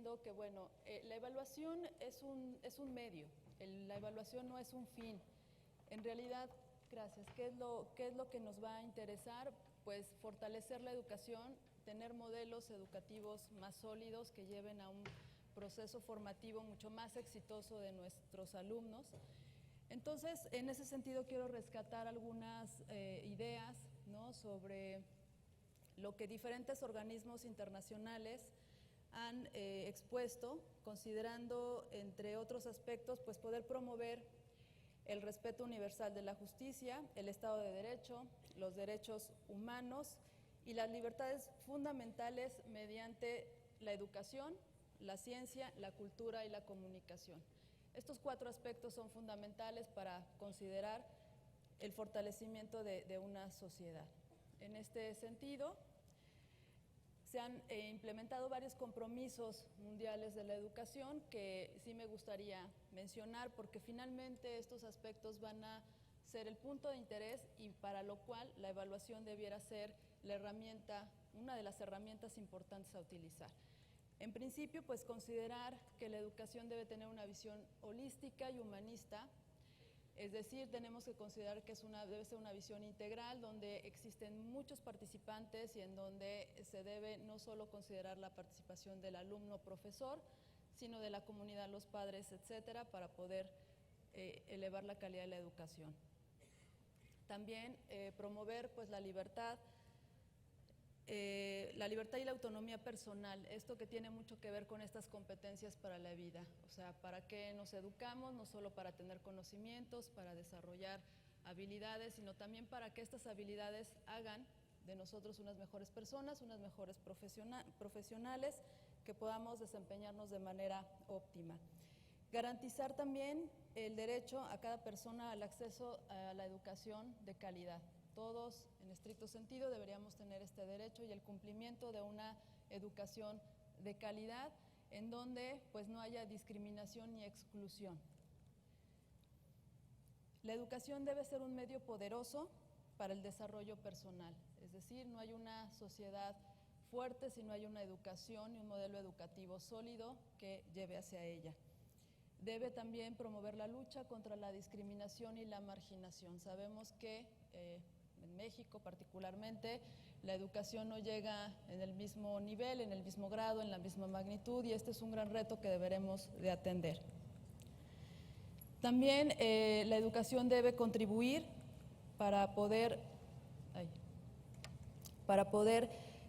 diciendo que, bueno, la evaluación es un medio, la evaluación no es un fin. En realidad, gracias, ¿qué es lo que nos va a interesar? Pues fortalecer la educación, tener modelos educativos más sólidos que lleven a un proceso formativo mucho más exitoso de nuestros alumnos. Entonces, en ese sentido quiero rescatar algunas ideas, ¿no?, sobre lo que diferentes organismos internacionales han expuesto, considerando, entre otros aspectos, pues poder promover el respeto universal de la justicia, el Estado de Derecho, los derechos humanos y las libertades fundamentales mediante la educación, la ciencia, la cultura y la comunicación. Estos 4 aspectos son fundamentales para considerar el fortalecimiento de una sociedad. En este sentido, se han implementado varios compromisos mundiales de la educación que sí me gustaría mencionar, porque finalmente estos aspectos van a ser el punto de interés y para lo cual la evaluación debiera ser la herramienta, una de las herramientas importantes a utilizar. En principio, pues considerar que la educación debe tener una visión holística y humanista, es decir, tenemos que considerar que debe ser una visión integral donde existen muchos participantes y en donde se debe no solo considerar la participación del alumno-profesor, sino de la comunidad, los padres, etcétera, para poder elevar la calidad de la educación. También promover pues la libertad y la autonomía personal, esto que tiene mucho que ver con estas competencias para la vida, o sea, para qué nos educamos, no solo para tener conocimientos, para desarrollar habilidades, sino también para que estas habilidades hagan de nosotros unas mejores personas, unas mejores profesionales, que podamos desempeñarnos de manera óptima. Garantizar también el derecho a cada persona al acceso a la educación de calidad. Todos, en estricto sentido, deberíamos tener este derecho y el cumplimiento de una educación de calidad en donde pues, no haya discriminación ni exclusión. La educación debe ser un medio poderoso para el desarrollo personal, es decir, no hay una sociedad fuerte si no hay una educación y un modelo educativo sólido que lleve hacia ella. Debe también promover la lucha contra la discriminación y la marginación. Sabemos que en México particularmente la educación no llega en el mismo nivel, en el mismo grado, en la misma magnitud y este es un gran reto que deberemos de atender. También la educación debe contribuir para poder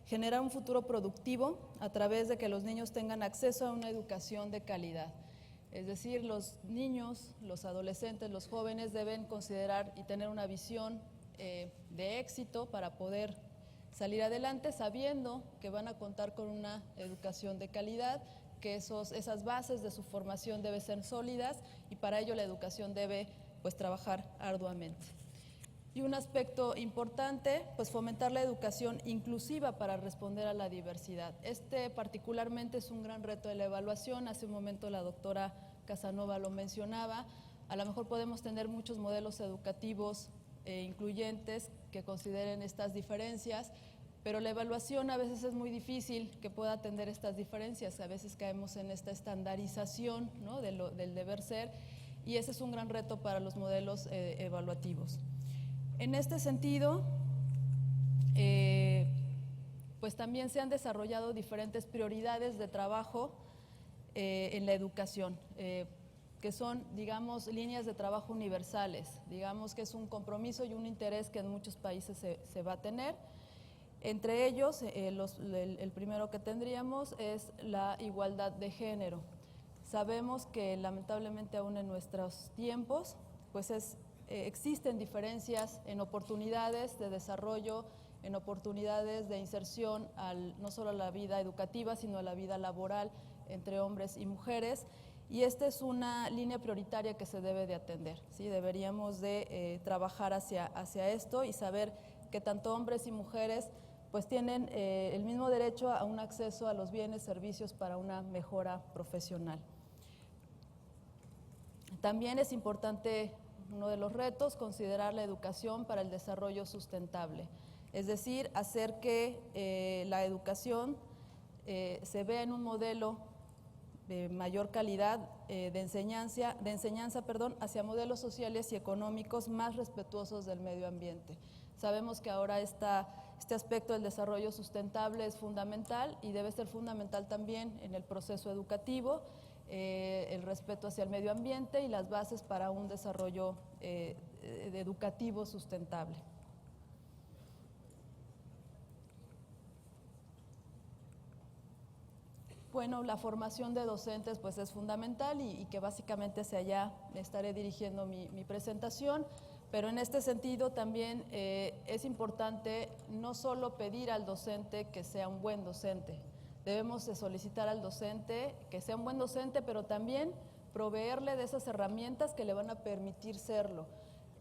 generar un futuro productivo a través de que los niños tengan acceso a una educación de calidad. Es decir, los niños, los adolescentes, los jóvenes deben considerar y tener una visión de éxito para poder salir adelante sabiendo que van a contar con una educación de calidad, que esas bases de su formación deben ser sólidas y para ello la educación debe pues, trabajar arduamente. Y un aspecto importante, pues fomentar la educación inclusiva para responder a la diversidad. Este particularmente es un gran reto de la evaluación, hace un momento la doctora Casanova lo mencionaba, a lo mejor podemos tener muchos modelos educativos incluyentes que consideren estas diferencias, pero la evaluación a veces es muy difícil que pueda atender estas diferencias, a veces caemos en esta estandarización, ¿no?, del deber ser y ese es un gran reto para los modelos evaluativos. En este sentido, pues también se han desarrollado diferentes prioridades de trabajo en la educación, que son, digamos, líneas de trabajo universales, digamos que es un compromiso y un interés que en muchos países se va a tener. Entre ellos, el primero que tendríamos es la igualdad de género. Sabemos que lamentablemente aún en nuestros tiempos, pues existen diferencias en oportunidades de desarrollo, en oportunidades de inserción no solo a la vida educativa, sino a la vida laboral entre hombres y mujeres. Y esta es una línea prioritaria que se debe de atender, ¿sí? Deberíamos de trabajar hacia esto y saber que tanto hombres y mujeres pues tienen el mismo derecho a un acceso a los bienes, servicios para una mejora profesional. También es importante, uno de los retos, considerar la educación para el desarrollo sustentable, es decir, hacer que la educación se vea en un modelo mayor calidad de enseñanza, hacia modelos sociales y económicos más respetuosos del medio ambiente. Sabemos que ahora este aspecto del desarrollo sustentable es fundamental y debe ser fundamental también en el proceso educativo, el respeto hacia el medio ambiente y las bases para un desarrollo educativo sustentable. Bueno, la formación de docentes pues es fundamental y que básicamente hacia allá estaré dirigiendo mi presentación, pero en este sentido también es importante no solo pedir al docente que sea un buen docente, debemos solicitar al docente que sea un buen docente, pero también proveerle de esas herramientas que le van a permitir serlo.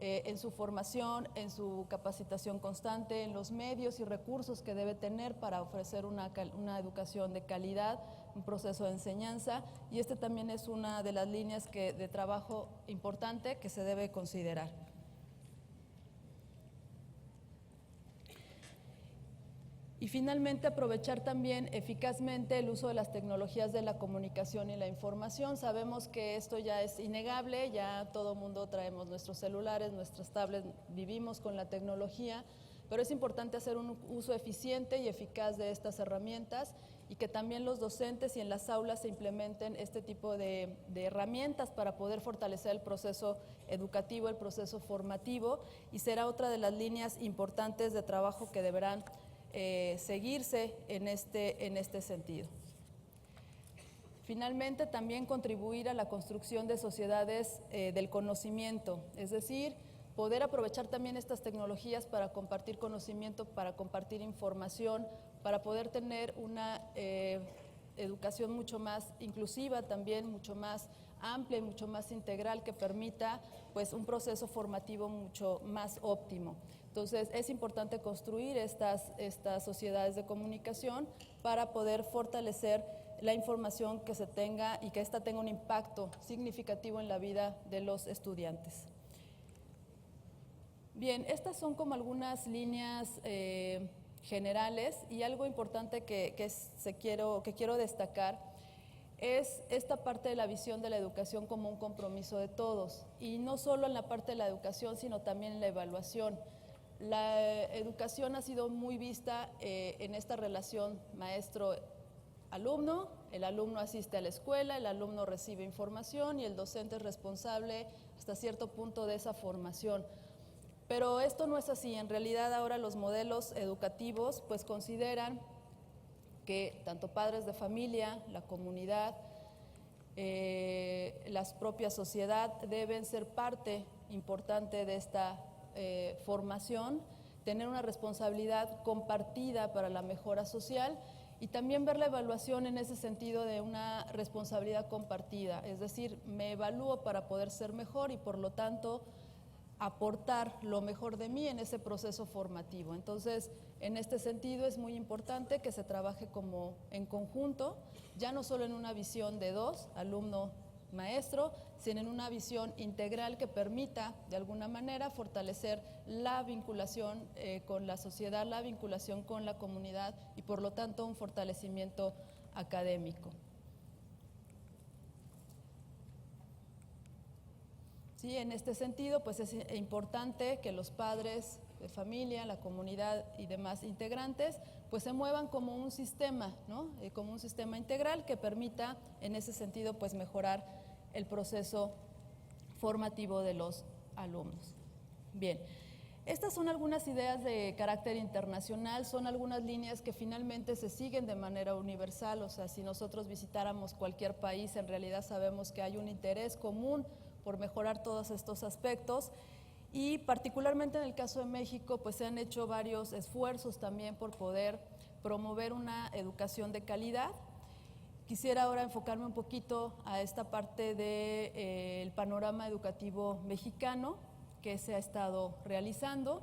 En su formación, en su capacitación constante, en los medios y recursos que debe tener para ofrecer una educación de calidad, un proceso de enseñanza, y también es una de las líneas de trabajo importante que se debe considerar. Y finalmente, aprovechar también eficazmente el uso de las tecnologías de la comunicación y la información. Sabemos que esto ya es innegable, ya todo el mundo traemos nuestros celulares, nuestras tablets, vivimos con la tecnología, pero es importante hacer un uso eficiente y eficaz de estas herramientas y que también los docentes y en las aulas se implementen este tipo de herramientas para poder fortalecer el proceso educativo, el proceso formativo, y será otra de las líneas importantes de trabajo que deberán seguirse en este sentido. Finalmente, también contribuir a la construcción de sociedades del conocimiento, es decir, poder aprovechar también estas tecnologías para compartir conocimiento, para compartir información, para poder tener una educación mucho más inclusiva, también mucho más amplia y mucho más integral, que permita pues un proceso formativo mucho más óptimo. Entonces, es importante construir estas sociedades de comunicación para poder fortalecer la información que se tenga y que ésta tenga un impacto significativo en la vida de los estudiantes. Bien, estas son como algunas líneas generales, y algo importante que quiero destacar es esta parte de la visión de la educación como un compromiso de todos, y no solo en la parte de la educación, sino también en la evaluación. La educación ha sido muy vista en esta relación maestro-alumno. El alumno asiste a la escuela, el alumno recibe información y el docente es responsable hasta cierto punto de esa formación. Pero esto no es así. En realidad ahora los modelos educativos pues consideran que tanto padres de familia, la comunidad, la propia sociedad deben ser parte importante de esta formación, tener una responsabilidad compartida para la mejora social y también ver la evaluación en ese sentido de una responsabilidad compartida, es decir, me evalúo para poder ser mejor y por lo tanto aportar lo mejor de mí en ese proceso formativo. Entonces, en este sentido es muy importante que se trabaje como en conjunto, ya no solo en una visión de dos, alumno-maestro, sino en una visión integral que permita de alguna manera fortalecer la vinculación con la sociedad, la vinculación con la comunidad y por lo tanto un fortalecimiento académico. Sí, en este sentido, pues es importante que los padres de familia, la comunidad y demás integrantes, pues se muevan como un sistema, ¿no? Como un sistema integral que permita, en ese sentido, pues mejorar el proceso formativo de los alumnos. Bien, estas son algunas ideas de carácter internacional, son algunas líneas que finalmente se siguen de manera universal, o sea, si nosotros visitáramos cualquier país, en realidad sabemos que hay un interés común por mejorar todos estos aspectos y particularmente en el caso de México pues se han hecho varios esfuerzos también por poder promover una educación de calidad. Quisiera ahora enfocarme un poquito a esta parte del panorama educativo mexicano que se ha estado realizando.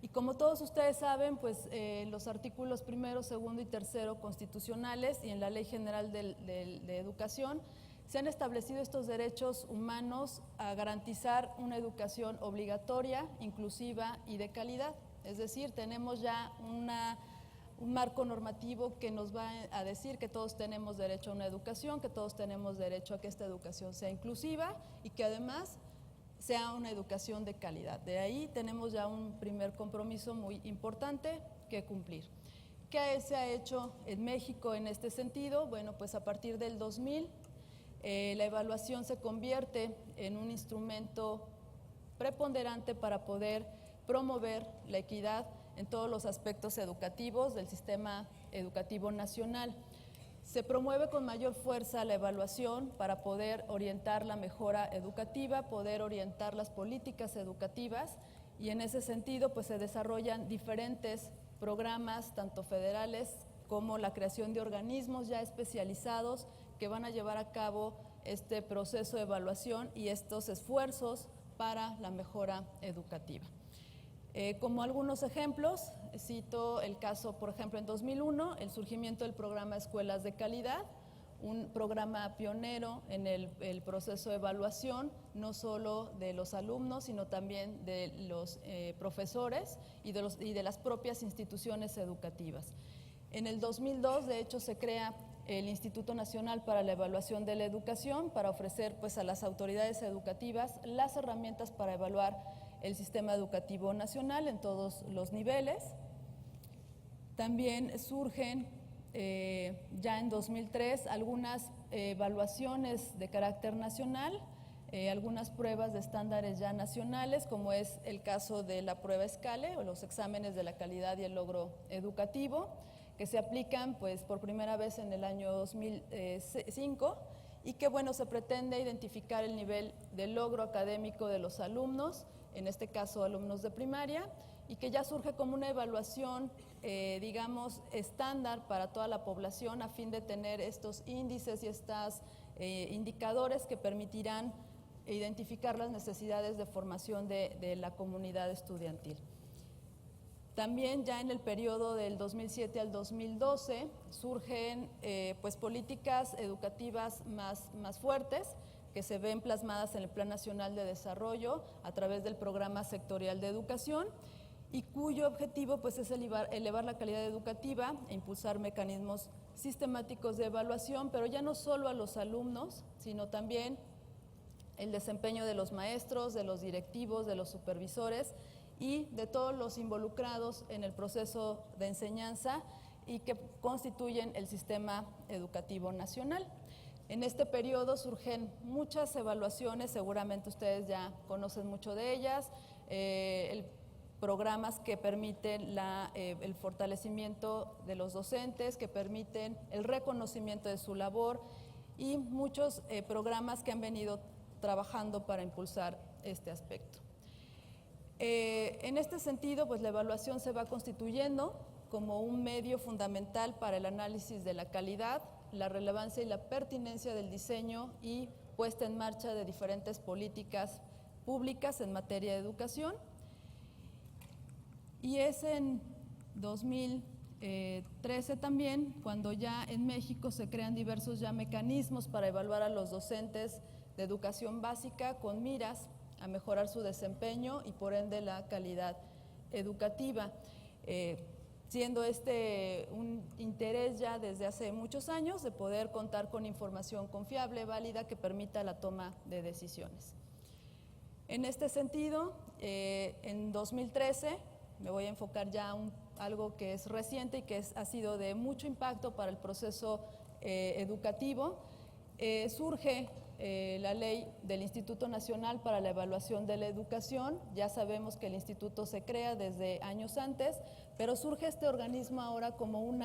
Y como todos ustedes saben, pues los artículos 1, 2 y 3 constitucionales y en la Ley General de Educación se han establecido estos derechos humanos a garantizar una educación obligatoria, inclusiva y de calidad. Es decir, tenemos ya un marco normativo que nos va a decir que todos tenemos derecho a una educación, que todos tenemos derecho a que esta educación sea inclusiva y que además sea una educación de calidad. De ahí tenemos ya un primer compromiso muy importante que cumplir. ¿Qué se ha hecho en México en este sentido? Bueno, pues a partir del 2000 la evaluación se convierte en un instrumento preponderante para poder promover la equidad en todos los aspectos educativos del sistema educativo nacional. Se promueve con mayor fuerza la evaluación para poder orientar la mejora educativa, poder orientar las políticas educativas y en ese sentido pues se desarrollan diferentes programas, tanto federales como la creación de organismos ya especializados que van a llevar a cabo este proceso de evaluación y estos esfuerzos para la mejora educativa. Como algunos ejemplos, cito el caso, por ejemplo, en 2001, el surgimiento del programa Escuelas de Calidad, un programa pionero en el proceso de evaluación, no solo de los alumnos, sino también de los profesores y de las propias instituciones educativas. En el 2002, de hecho, se crea el Instituto Nacional para la Evaluación de la Educación para ofrecer pues, a las autoridades educativas las herramientas para evaluar el sistema educativo nacional en todos los niveles. También surgen ya en 2003 algunas evaluaciones de carácter nacional, algunas pruebas de estándares ya nacionales, como es el caso de la prueba SCALE o los exámenes de la calidad y el logro educativo, que se aplican pues, por primera vez en el año 2005 y que bueno, se pretende identificar el nivel de logro académico de los alumnos, en este caso alumnos de primaria, y que ya surge como una evaluación, digamos, estándar para toda la población a fin de tener estos índices y estos indicadores que permitirán identificar las necesidades de formación de la comunidad estudiantil. También ya en el periodo del 2007 al 2012 surgen pues, políticas educativas más fuertes que se ven plasmadas en el Plan Nacional de Desarrollo a través del Programa Sectorial de Educación y cuyo objetivo pues, es elevar la calidad educativa e impulsar mecanismos sistemáticos de evaluación, pero ya no solo a los alumnos, sino también el desempeño de los maestros, de los directivos, de los supervisores y de todos los involucrados en el proceso de enseñanza y que constituyen el sistema educativo nacional. En este periodo surgen muchas evaluaciones, seguramente ustedes ya conocen mucho de ellas, programas que permiten el fortalecimiento de los docentes, que permiten el reconocimiento de su labor y muchos programas que han venido trabajando para impulsar este aspecto. En este sentido, pues la evaluación se va constituyendo como un medio fundamental para el análisis de la calidad, la relevancia y la pertinencia del diseño y puesta en marcha de diferentes políticas públicas en materia de educación. Y es en 2013 también cuando ya en México se crean diversos ya mecanismos para evaluar a los docentes de educación básica con miras a mejorar su desempeño y por ende la calidad educativa, siendo un interés ya desde hace muchos años de poder contar con información confiable, válida, que permita la toma de decisiones. En este sentido, en 2013, me voy a enfocar ya algo que es reciente y que ha sido de mucho impacto para el proceso educativo, surge la ley del Instituto Nacional para la Evaluación de la Educación. Ya sabemos que el instituto se crea desde años antes, pero surge este organismo ahora como un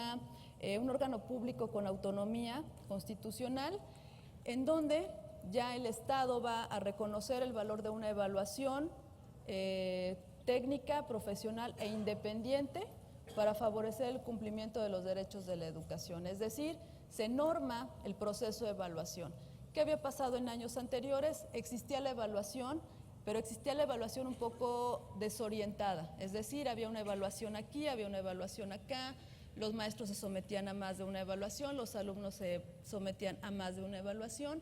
órgano público con autonomía constitucional, en donde ya el Estado va a reconocer el valor de una evaluación técnica, profesional e independiente para favorecer el cumplimiento de los derechos de la educación. Es decir, se norma el proceso de evaluación. ¿Qué había pasado en años anteriores? Existía la evaluación, pero existía la evaluación un poco desorientada. Es decir, había una evaluación aquí, había una evaluación acá, los maestros se sometían a más de una evaluación, los alumnos se sometían a más de una evaluación,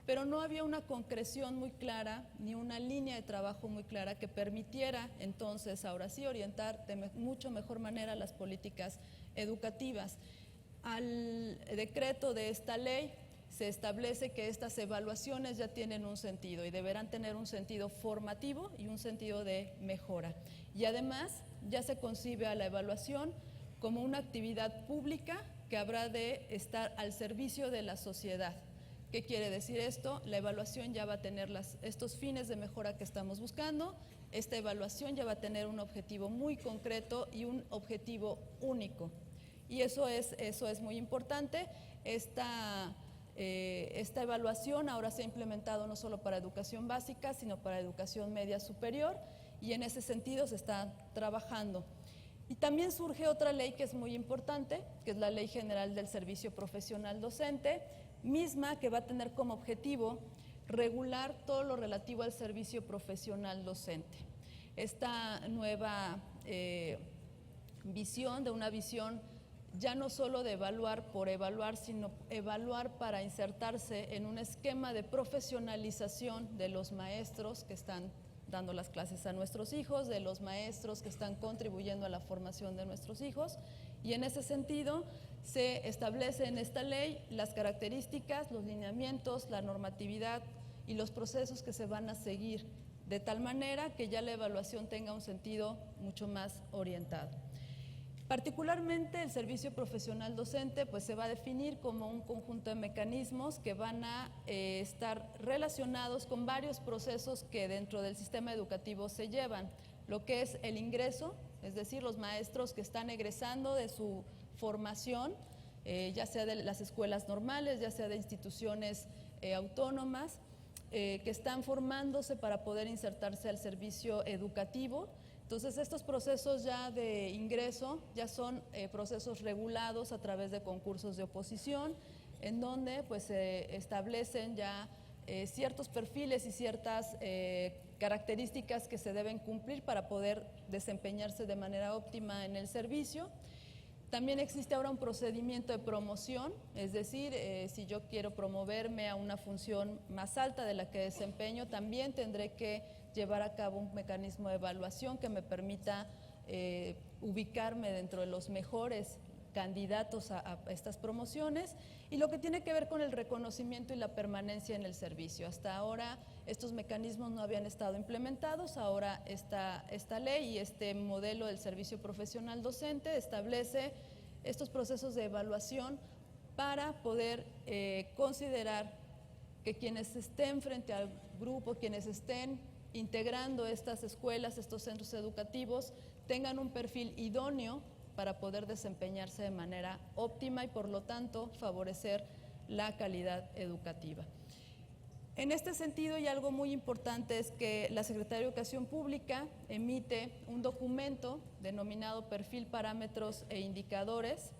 pero no había una concreción muy clara ni una línea de trabajo muy clara que permitiera entonces, ahora sí, orientar de mucho mejor manera las políticas educativas. Al decreto de esta ley se establece que estas evaluaciones ya tienen un sentido y deberán tener un sentido formativo y un sentido de mejora. Y además ya se concibe a la evaluación como una actividad pública que habrá de estar al servicio de la sociedad. ¿Qué quiere decir esto? La evaluación ya va a tener estos fines de mejora que estamos buscando. Esta evaluación ya va a tener un objetivo muy concreto y un objetivo único. Y eso es muy importante. Esta evaluación ahora se ha implementado no solo para educación básica, sino para educación media superior, y en ese sentido se está trabajando. Y también surge otra ley que es muy importante, que es la Ley General del Servicio Profesional Docente, misma que va a tener como objetivo regular todo lo relativo al servicio profesional docente. Esta nueva visión, de una visión ya no solo de evaluar por evaluar, sino evaluar para insertarse en un esquema de profesionalización de los maestros que están dando las clases a nuestros hijos, de los maestros que están contribuyendo a la formación de nuestros hijos, y en ese sentido se establece en esta ley las características, los lineamientos, la normatividad y los procesos que se van a seguir, de tal manera que ya la evaluación tenga un sentido mucho más orientado. Particularmente el servicio profesional docente pues se va a definir como un conjunto de mecanismos que van a estar relacionados con varios procesos que dentro del sistema educativo se llevan, lo que es el ingreso, es decir, los maestros que están egresando de su formación, ya sea de las escuelas normales, ya sea de instituciones autónomas, que están formándose para poder insertarse al servicio educativo. Entonces, estos procesos ya de ingreso ya son procesos regulados a través de concursos de oposición, en donde pues se establecen ya ciertos perfiles y ciertas características que se deben cumplir para poder desempeñarse de manera óptima en el servicio. También existe ahora un procedimiento de promoción, es decir, si yo quiero promoverme a una función más alta de la que desempeño, también tendré que llevar a cabo un mecanismo de evaluación que me permita ubicarme dentro de los mejores candidatos a estas promociones, y lo que tiene que ver con el reconocimiento y la permanencia en el servicio. Hasta ahora estos mecanismos no habían estado implementados, ahora esta ley y este modelo del servicio profesional docente establece estos procesos de evaluación para poder considerar que quienes estén frente al grupo, quienes estén integrando estas escuelas, estos centros educativos, tengan un perfil idóneo para poder desempeñarse de manera óptima y por lo tanto favorecer la calidad educativa. En este sentido, y algo muy importante, es que la Secretaría de Educación Pública emite un documento denominado Perfil, Parámetros e Indicadores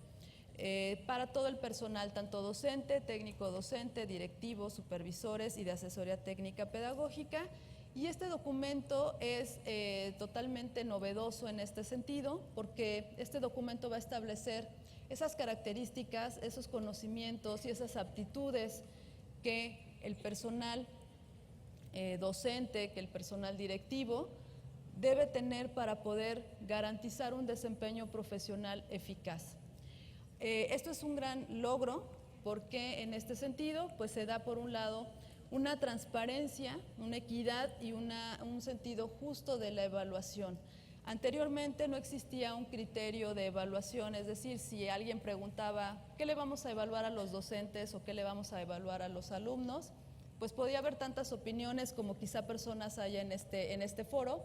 para todo el personal, tanto docente, técnico docente, directivos, supervisores y de asesoría técnica pedagógica. Y este documento es totalmente novedoso en este sentido, porque este documento va a establecer esas características, esos conocimientos y esas aptitudes que el personal docente, que el personal directivo debe tener para poder garantizar un desempeño profesional eficaz. Esto es un gran logro porque en este sentido pues se da por un lado una transparencia, una equidad y un sentido justo de la evaluación. Anteriormente no existía un criterio de evaluación, es decir, si alguien preguntaba ¿qué le vamos a evaluar a los docentes o qué le vamos a evaluar a los alumnos? Pues podía haber tantas opiniones como quizá personas haya en este foro.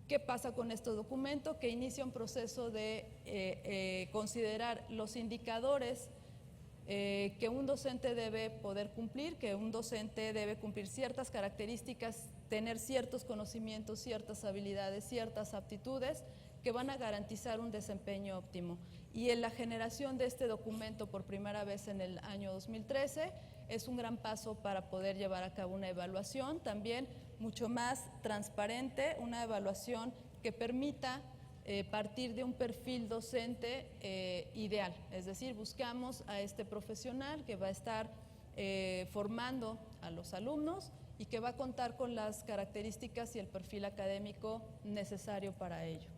¿Qué pasa con este documento? Que inicia un proceso de considerar los indicadores que un docente debe poder cumplir, que un docente debe cumplir ciertas características, tener ciertos conocimientos, ciertas habilidades, ciertas aptitudes que van a garantizar un desempeño óptimo. Y en la generación de este documento por primera vez en el año 2013 es un gran paso para poder llevar a cabo una evaluación también mucho más transparente, una evaluación que permita partir de un perfil docente ideal, es decir, buscamos a este profesional que va a estar formando a los alumnos y que va a contar con las características y el perfil académico necesario para ello.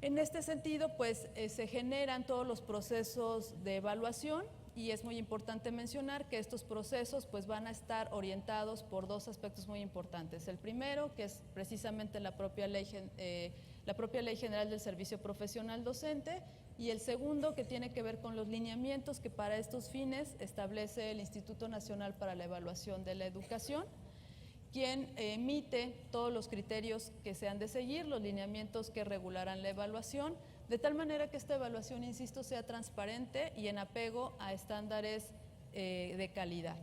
En este sentido, pues se generan todos los procesos de evaluación y es muy importante mencionar que estos procesos pues van a estar orientados por dos aspectos muy importantes. El primero, que es precisamente la propia Ley General del Servicio Profesional Docente, y el segundo, que tiene que ver con los lineamientos que para estos fines establece el Instituto Nacional para la Evaluación de la Educación, quien emite todos los criterios que se han de seguir, los lineamientos que regularán la evaluación, de tal manera que esta evaluación, insisto, sea transparente y en apego a estándares de calidad.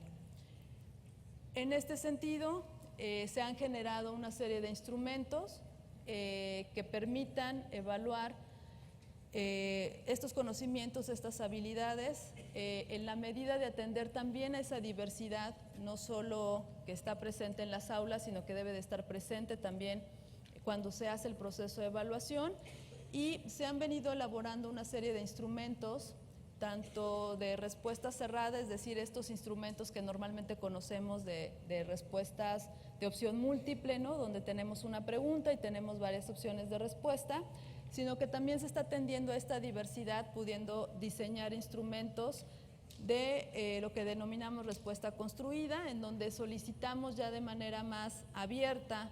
En este sentido, se han generado una serie de instrumentos que permitan evaluar estos conocimientos, estas habilidades, en la medida de atender también a esa diversidad, no solo que está presente en las aulas, sino que debe de estar presente también cuando se hace el proceso de evaluación, y se han venido elaborando una serie de instrumentos, tanto de respuesta cerrada, es decir, estos instrumentos que normalmente conocemos de respuestas de opción múltiple, ¿no?, donde tenemos una pregunta y tenemos varias opciones de respuesta, sino que también se está atendiendo a esta diversidad, pudiendo diseñar instrumentos de lo que denominamos respuesta construida, en donde solicitamos ya de manera más abierta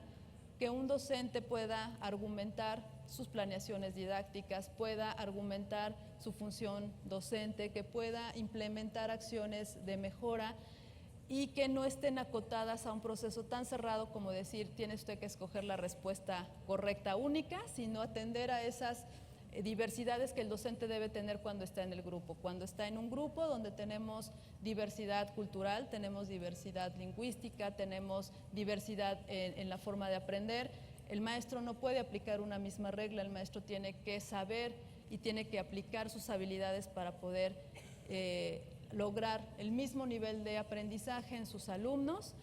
que un docente pueda argumentar sus planeaciones didácticas, pueda argumentar su función docente, que pueda implementar acciones de mejora y que no estén acotadas a un proceso tan cerrado como decir, tiene usted que escoger la respuesta correcta única, sino atender a esas diversidades que el docente debe tener cuando está en el grupo. Cuando está en un grupo donde tenemos diversidad cultural, tenemos diversidad lingüística, tenemos diversidad en la forma de aprender, el maestro no puede aplicar una misma regla, el maestro tiene que saber y tiene que aplicar sus habilidades para poder lograr el mismo nivel de aprendizaje en sus alumnos,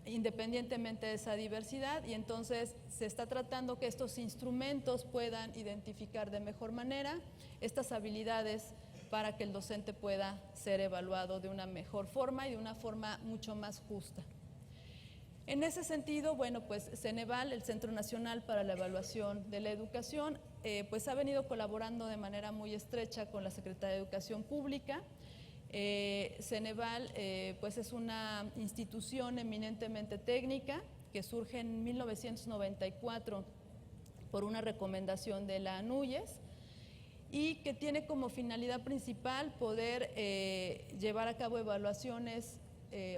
independientemente de esa diversidad, y entonces se está tratando que estos instrumentos puedan identificar de mejor manera estas habilidades para que el docente pueda ser evaluado de una mejor forma y de una forma mucho más justa. En ese sentido, bueno, pues Ceneval, el Centro Nacional para la Evaluación de la Educación, pues ha venido colaborando de manera muy estrecha con la Secretaría de Educación Pública. Ceneval pues es una institución eminentemente técnica que surge en 1994 por una recomendación de la ANUYES y que tiene como finalidad principal poder llevar a cabo evaluaciones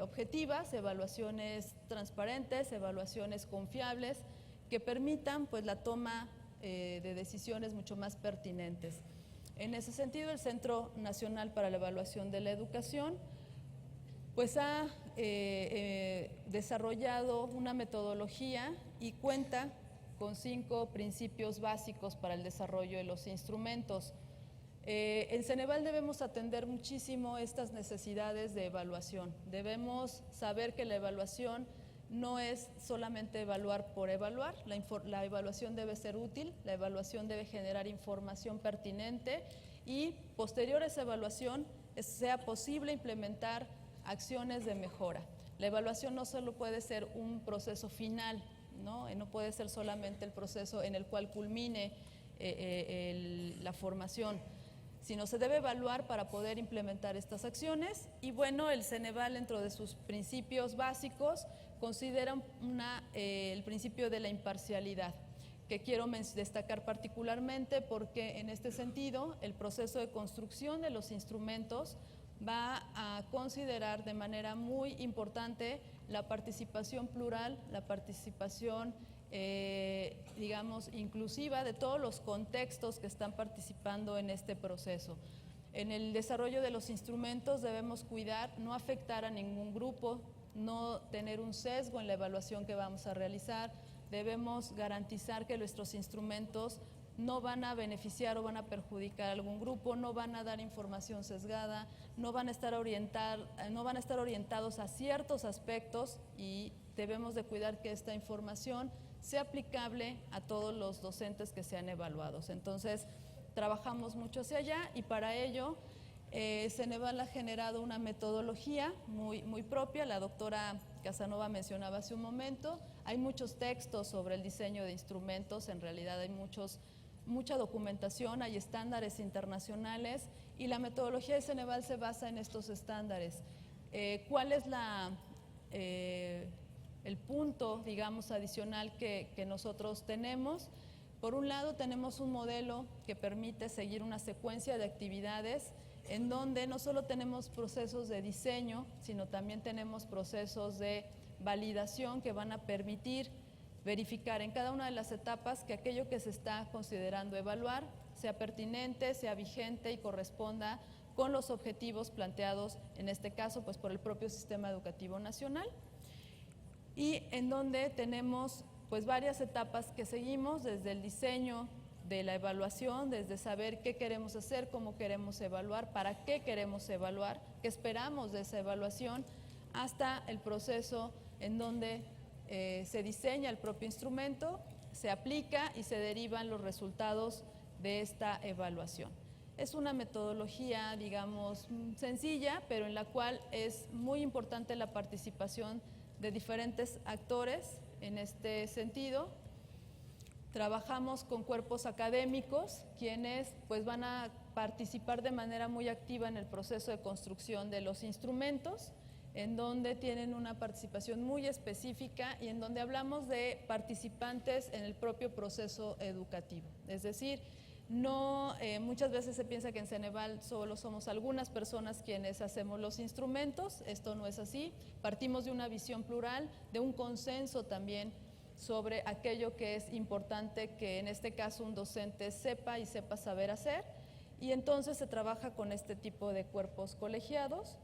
objetivas, evaluaciones transparentes, evaluaciones confiables que permitan pues la toma de decisiones mucho más pertinentes. En ese sentido, el Centro Nacional para la Evaluación de la Educación pues ha desarrollado una metodología y cuenta con 5 principios básicos para el desarrollo de los instrumentos. En Ceneval debemos atender muchísimo estas necesidades de evaluación. Debemos saber que la evaluación no es solamente evaluar por evaluar, la evaluación debe ser útil, la evaluación debe generar información pertinente y posterior a esa evaluación sea posible implementar acciones de mejora. La evaluación no solo puede ser un proceso final, no puede ser solamente el proceso en el cual culmine la formación, sino se debe evaluar para poder implementar estas acciones. Y bueno, el Ceneval, dentro de sus principios básicos, considera el principio de la imparcialidad, que quiero destacar particularmente porque en este sentido el proceso de construcción de los instrumentos va a considerar de manera muy importante la participación plural, la participación digamos inclusiva de todos los contextos que están participando en este proceso. En el desarrollo de los instrumentos debemos cuidar no afectar a ningún grupo, no tener un sesgo en la evaluación que vamos a realizar, debemos garantizar que nuestros instrumentos no van a beneficiar o van a perjudicar a algún grupo, no van a dar información sesgada, no van a estar orientados a ciertos aspectos y debemos de cuidar que esta información sea aplicable a todos los docentes que sean evaluados. Entonces, trabajamos mucho hacia allá y para ello Ceneval ha generado una metodología muy propia, la doctora Casanova mencionaba hace un momento, hay muchos textos sobre el diseño de instrumentos, en realidad hay mucha documentación, hay estándares internacionales y la metodología de Ceneval se basa en estos estándares. ¿Cuál es el punto, digamos, adicional que nosotros tenemos? Por un lado, tenemos un modelo que permite seguir una secuencia de actividades en donde no solo tenemos procesos de diseño, sino también tenemos procesos de validación que van a permitir verificar en cada una de las etapas que aquello que se está considerando evaluar sea pertinente, sea vigente y corresponda con los objetivos planteados, en este caso, pues por el propio Sistema Educativo Nacional, y en donde tenemos pues varias etapas que seguimos, desde el diseño de la evaluación, desde saber qué queremos hacer, cómo queremos evaluar, para qué queremos evaluar, qué esperamos de esa evaluación, hasta el proceso en donde se diseña el propio instrumento, se aplica y se derivan los resultados de esta evaluación. Es una metodología, digamos, sencilla, pero en la cual es muy importante la participación de diferentes actores en este sentido. Trabajamos con cuerpos académicos, quienes pues van a participar de manera muy activa en el proceso de construcción de los instrumentos, en donde tienen una participación muy específica y en donde hablamos de participantes en el propio proceso educativo. Es decir, no, muchas veces se piensa que en Ceneval solo somos algunas personas quienes hacemos los instrumentos, esto no es así, partimos de una visión plural, de un consenso también sobre aquello que es importante que en este caso un docente sepa y sepa saber hacer, y entonces se trabaja con este tipo de cuerpos colegiados.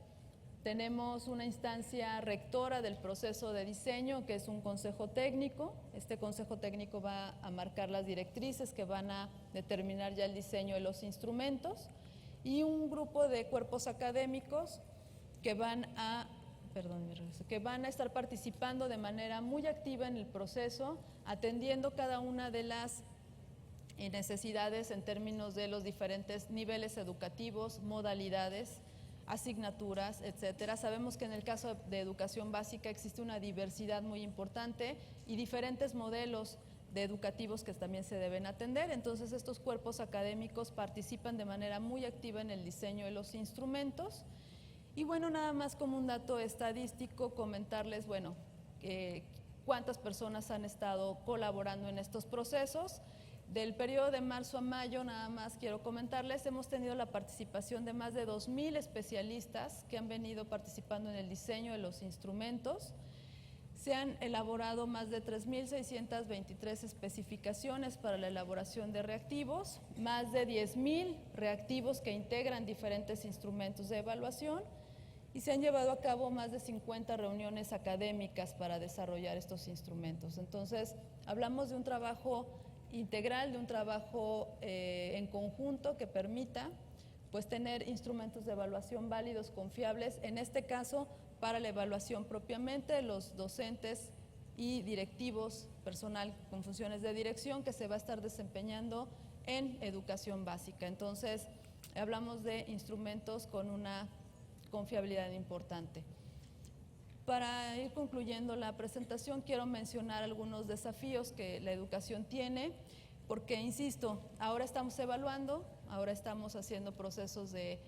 Tenemos una instancia rectora del proceso de diseño, que es un consejo técnico. Este consejo técnico va a marcar las directrices que van a determinar ya el diseño de los instrumentos, y un grupo de cuerpos académicos que van a estar participando de manera muy activa en el proceso, atendiendo cada una de las necesidades en términos de los diferentes niveles educativos, modalidades, asignaturas, etcétera. Sabemos que en el caso de educación básica existe una diversidad muy importante y diferentes modelos de educativos que también se deben atender. Entonces, estos cuerpos académicos participan de manera muy activa en el diseño de los instrumentos. Y bueno, nada más como un dato estadístico, comentarles, bueno, cuántas personas han estado colaborando en estos procesos. Del periodo de marzo a mayo, nada más quiero comentarles, hemos tenido la participación de más de 2,000 especialistas que han venido participando en el diseño de los instrumentos. Se han elaborado más de 3,623 especificaciones para la elaboración de reactivos, más de 10,000 reactivos que integran diferentes instrumentos de evaluación, y se han llevado a cabo más de 50 reuniones académicas para desarrollar estos instrumentos. Entonces, hablamos de un trabajo integral, de un trabajo en conjunto que permita pues tener instrumentos de evaluación válidos, confiables, en este caso para la evaluación propiamente de los docentes y directivos, personal con funciones de dirección que se va a estar desempeñando en educación básica. Entonces, hablamos de instrumentos con una confiabilidad importante. Para ir concluyendo la presentación, quiero mencionar algunos desafíos que la educación tiene, porque, insisto, ahora estamos evaluando, ahora estamos haciendo procesos de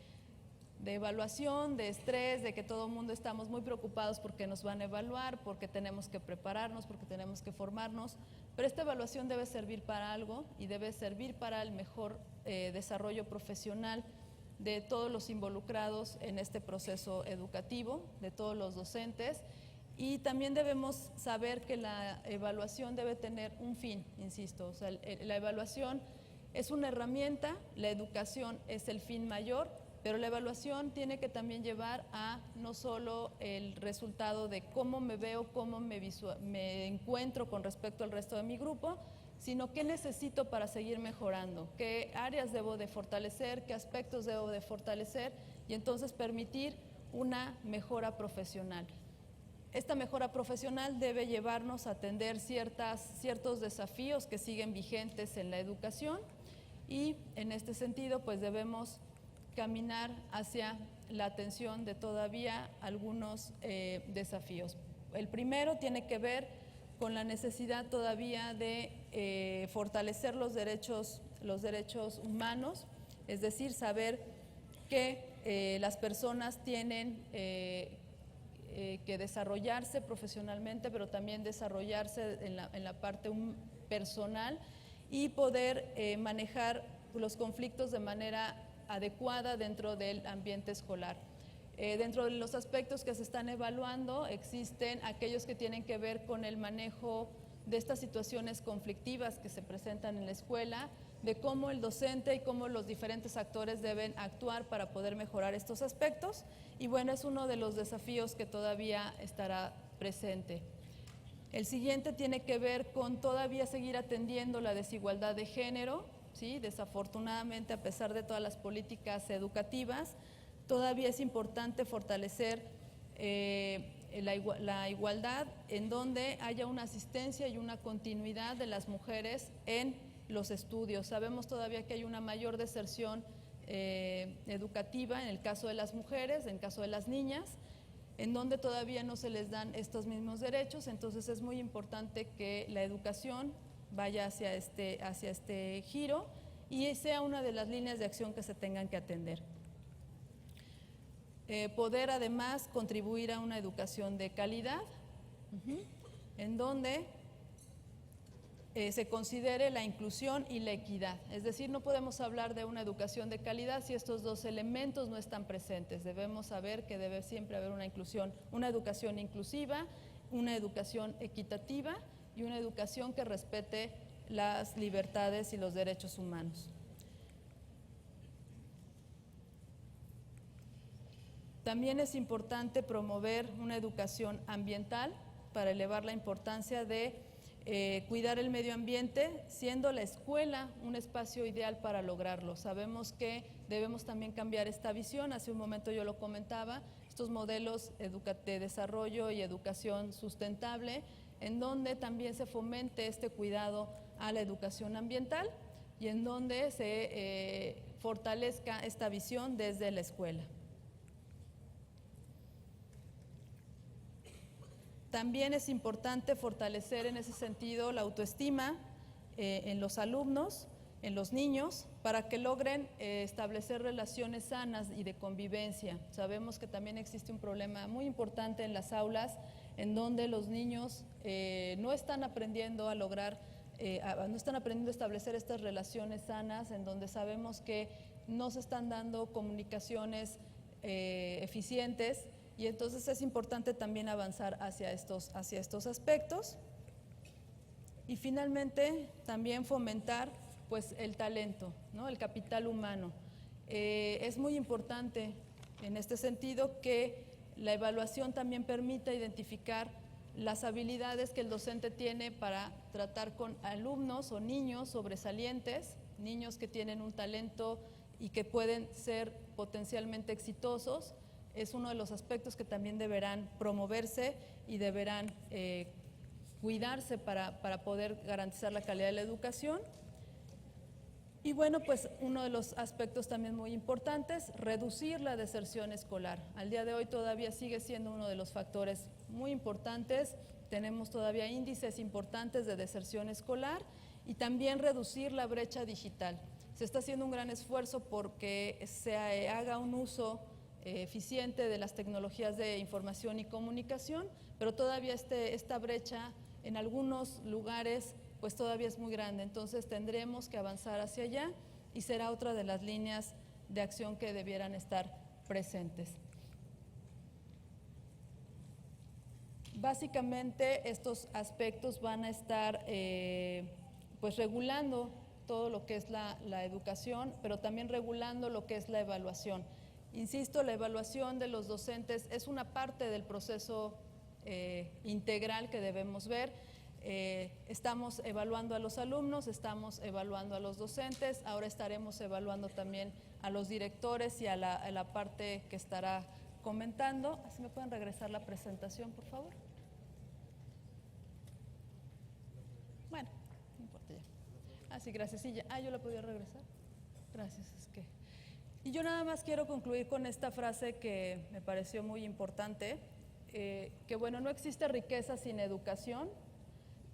evaluación, de estrés, de que todo el mundo estamos muy preocupados porque nos van a evaluar, porque tenemos que prepararnos, porque tenemos que formarnos, pero esta evaluación debe servir para algo y debe servir para el mejor desarrollo profesional de todos los involucrados en este proceso educativo, de todos los docentes, y también debemos saber que la evaluación debe tener un fin, insisto, o sea, la evaluación es una herramienta, la educación es el fin mayor, pero la evaluación tiene que también llevar a no solo el resultado de cómo me veo, cómo me encuentro con respecto al resto de mi grupo, sino qué necesito para seguir mejorando, qué áreas debo de fortalecer, qué aspectos debo de fortalecer, y entonces permitir una mejora profesional. Esta mejora profesional debe llevarnos a atender ciertos desafíos que siguen vigentes en la educación, y en este sentido pues debemos caminar hacia la atención de todavía algunos desafíos. El primero tiene que ver con la necesidad todavía de fortalecer los derechos humanos, es decir, saber que las personas tienen que desarrollarse profesionalmente, pero también desarrollarse en la parte personal y poder manejar los conflictos de manera adecuada dentro del ambiente escolar. Dentro de los aspectos que se están evaluando existen aquellos que tienen que ver con el manejo de estas situaciones conflictivas que se presentan en la escuela, de cómo el docente y cómo los diferentes actores deben actuar para poder mejorar estos aspectos. Y bueno, es uno de los desafíos que todavía estará presente. El siguiente tiene que ver con todavía seguir atendiendo la desigualdad de género, ¿sí? Desafortunadamente, a pesar de todas las políticas educativas, todavía es importante fortalecer la igualdad en donde haya una asistencia y una continuidad de las mujeres en los estudios. Sabemos todavía que hay una mayor deserción educativa en el caso de las mujeres, en el caso de las niñas, en donde todavía no se les dan estos mismos derechos. Entonces es muy importante que la educación vaya hacia este giro y sea una de las líneas de acción que se tengan que atender. Poder además contribuir a una educación de calidad, en donde se considere la inclusión y la equidad. Es decir, no podemos hablar de una educación de calidad si estos dos elementos no están presentes. Debemos saber que debe siempre haber una inclusión, una educación inclusiva, una educación equitativa y una educación que respete las libertades y los derechos humanos. También es importante promover una educación ambiental para elevar la importancia de cuidar el medio ambiente, siendo la escuela un espacio ideal para lograrlo. Sabemos que debemos también cambiar esta visión, hace un momento yo lo comentaba, estos modelos de desarrollo y educación sustentable, en donde también se fomente este cuidado a la educación ambiental y en donde se fortalezca esta visión desde la escuela. También es importante fortalecer en ese sentido la autoestima en los alumnos, en los niños, para que logren establecer relaciones sanas y de convivencia. Sabemos que también existe un problema muy importante en las aulas, en donde los niños no están aprendiendo a lograr, no están aprendiendo a establecer estas relaciones sanas, en donde sabemos que no se están dando comunicaciones eficientes. Y entonces es importante también avanzar hacia estos aspectos. Y finalmente también fomentar pues el talento, ¿no? El capital humano. Es muy importante en este sentido que la evaluación también permita identificar las habilidades que el docente tiene para tratar con alumnos o niños sobresalientes, niños que tienen un talento y que pueden ser potencialmente exitosos. Es uno de los aspectos que también deberán promoverse y deberán cuidarse para poder garantizar la calidad de la educación. Y bueno, pues uno de los aspectos también muy importantes, reducir la deserción escolar. Al día de hoy todavía sigue siendo uno de los factores muy importantes. Tenemos todavía índices importantes de deserción escolar y también reducir la brecha digital. Se está haciendo un gran esfuerzo porque se haga un uso eficiente de las tecnologías de información y comunicación, pero todavía esta brecha en algunos lugares pues todavía es muy grande, entonces tendremos que avanzar hacia allá y será otra de las líneas de acción que debieran estar presentes. Básicamente estos aspectos van a estar pues regulando todo lo que es la educación, pero también regulando lo que es la evaluación. Insisto, la evaluación de los docentes es una parte del proceso integral que debemos ver. Estamos evaluando a los alumnos, estamos evaluando a los docentes, ahora estaremos evaluando también a los directores y a la parte que estará comentando. ¿Así me pueden regresar la presentación, por favor? Bueno, no importa ya. Sí, gracias. Sí, ya. Yo la podía regresar. Gracias, es que Y yo nada más quiero concluir con esta frase que me pareció muy importante, que bueno, no existe riqueza sin educación,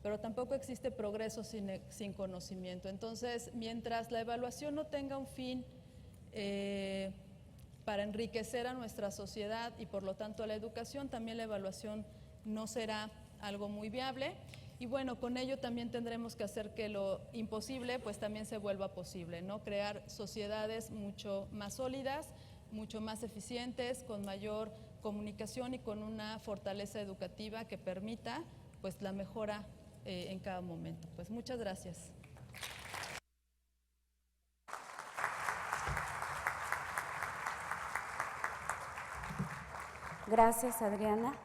pero tampoco existe progreso sin conocimiento. Entonces, mientras la evaluación no tenga un fin para enriquecer a nuestra sociedad y por lo tanto a la educación, también la evaluación no será algo muy viable. Y bueno, con ello también tendremos que hacer que lo imposible pues también se vuelva posible, ¿no? Crear sociedades mucho más sólidas, mucho más eficientes, con mayor comunicación y con una fortaleza educativa que permita pues la mejora en cada momento. Pues muchas gracias. Gracias, Adriana.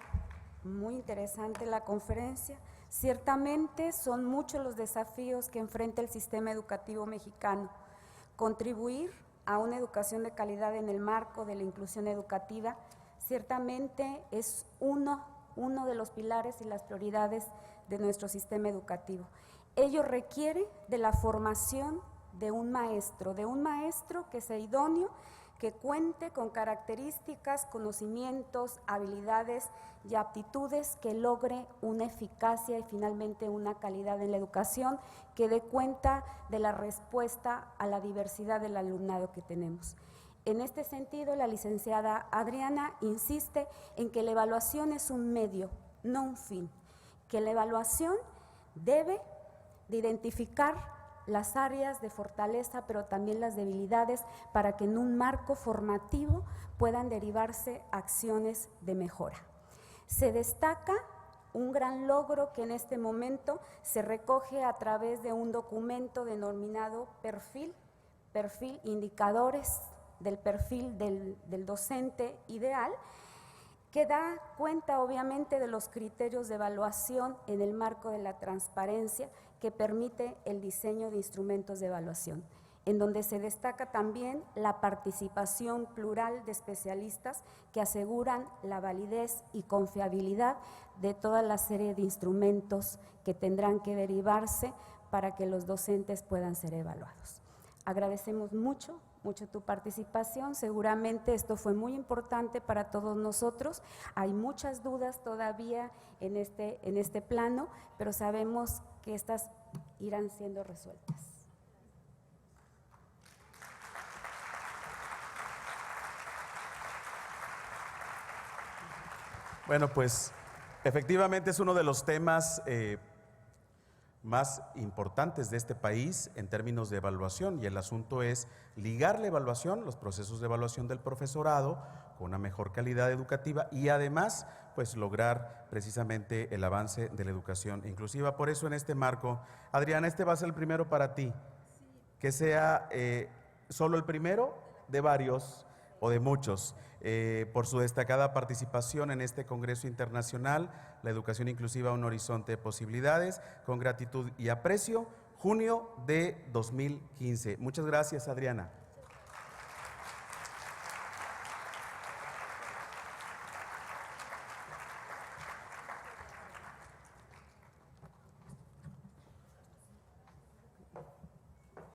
Muy interesante la conferencia. Ciertamente son muchos los desafíos que enfrenta el sistema educativo mexicano. Contribuir a una educación de calidad en el marco de la inclusión educativa ciertamente es uno de los pilares y las prioridades de nuestro sistema educativo. Ello requiere de la formación de un maestro que sea idóneo, que cuente con características, conocimientos, habilidades y aptitudes que logre una eficacia y finalmente una calidad en la educación que dé cuenta de la respuesta a la diversidad del alumnado que tenemos. En este sentido, la licenciada Adriana insiste en que la evaluación es un medio, no un fin, que la evaluación debe de identificar las áreas de fortaleza, pero también las debilidades, para que en un marco formativo puedan derivarse acciones de mejora. Se destaca un gran logro que en este momento se recoge a través de un documento denominado perfil indicadores del perfil del docente ideal, que da cuenta obviamente de los criterios de evaluación en el marco de la transparencia que permite el diseño de instrumentos de evaluación, en donde se destaca también la participación plural de especialistas que aseguran la validez y confiabilidad de toda la serie de instrumentos que tendrán que derivarse para que los docentes puedan ser evaluados. Agradecemos mucho tu participación, seguramente esto fue muy importante para todos nosotros. Hay muchas dudas todavía en este plano, pero sabemos que estas irán siendo resueltas. Bueno, pues efectivamente es uno de los temas más importantes de este país en términos de evaluación, y el asunto es ligar la evaluación, los procesos de evaluación del profesorado con una mejor calidad educativa y además pues lograr precisamente el avance de la educación inclusiva. Por eso en este marco, Adriana, este va a ser el primero para ti, que sea solo el primero de varios o de muchos, por su destacada participación en este Congreso Internacional, la educación inclusiva, un horizonte de posibilidades, con gratitud y aprecio, junio de 2015. Muchas gracias, Adriana.